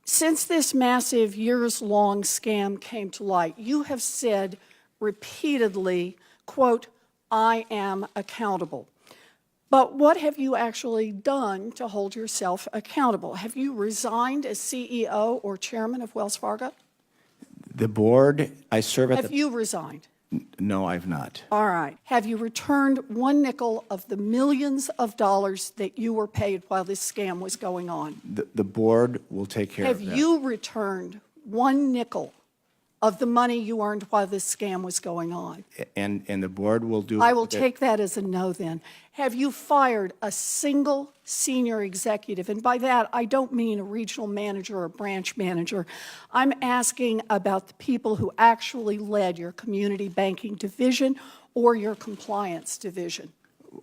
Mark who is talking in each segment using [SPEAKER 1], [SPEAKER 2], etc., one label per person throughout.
[SPEAKER 1] Since this massive years-long scam came to light, you have said repeatedly, quote, "I am accountable." But what have you actually done to hold yourself accountable? Have you resigned as CEO or chairman of Wells Fargo?
[SPEAKER 2] The board, I serve at
[SPEAKER 1] Have you resigned?
[SPEAKER 2] No, I've not.
[SPEAKER 1] All right. Have you returned one nickel of the millions of dollars that you were paid while this scam was going on?
[SPEAKER 2] The board will take care of that.
[SPEAKER 1] Have you returned one nickel of the money you earned while this scam was going on?
[SPEAKER 2] And the board will do...
[SPEAKER 1] I will take that as a no then. Have you fired a single senior executive? And by that, I don't mean a regional manager or a branch manager. I'm asking about the people who actually led your community banking division or your compliance division.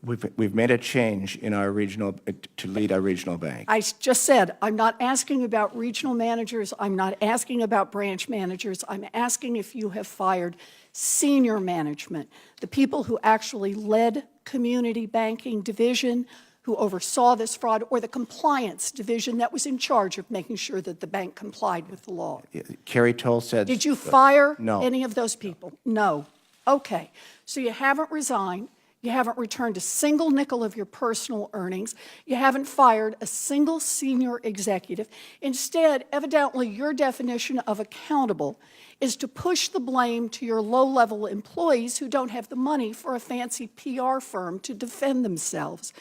[SPEAKER 2] We've made a change in our regional, to lead our regional bank.
[SPEAKER 1] I just said, I'm not asking about regional managers. I'm not asking about branch managers. I'm asking if you have fired senior management, the people who actually led community banking division, who oversaw this fraud, or the compliance division that was in charge of making sure that the bank complied with the law.
[SPEAKER 2] Carrie Toll said...
[SPEAKER 1] Did you fire
[SPEAKER 2] No.
[SPEAKER 1] any of those people? No. Okay. So you haven't resigned. You haven't returned a single nickel of your personal earnings. You haven't fired a single senior executive. Instead, evidently, your definition of accountable is to push the blame to your low-level employees who don't have the money for a fancy PR firm to defend themselves.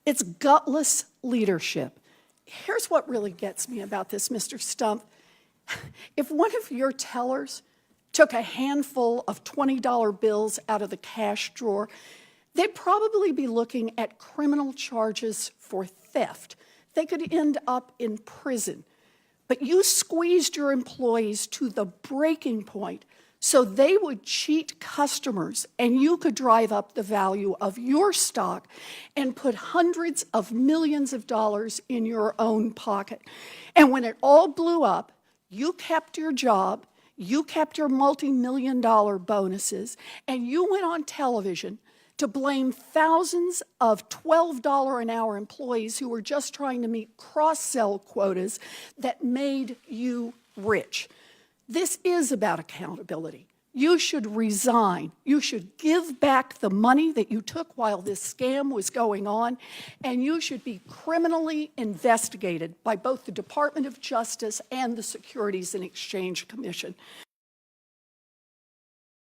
[SPEAKER 1] It's gutless leadership. Here's what really gets me about this, Mr. Stump. If one of your tellers took a handful of $20 bills out of the cash drawer, they'd probably be looking at criminal charges for theft. They could end up in prison. But you squeezed your employees to the breaking point so they would cheat customers and you could drive up the value of your stock and put hundreds of millions of dollars in your own pocket. And when it all blew up, you kept your job, you kept your multi-million-dollar bonuses, and you went on television to blame thousands of $12 an hour employees who were just trying to meet cross-sell quotas that made you rich. This is about accountability. You should resign. You should give back the money that you took while this scam was going on, and you should be criminally investigated by both the Department of Justice and the Securities and Exchange Commission.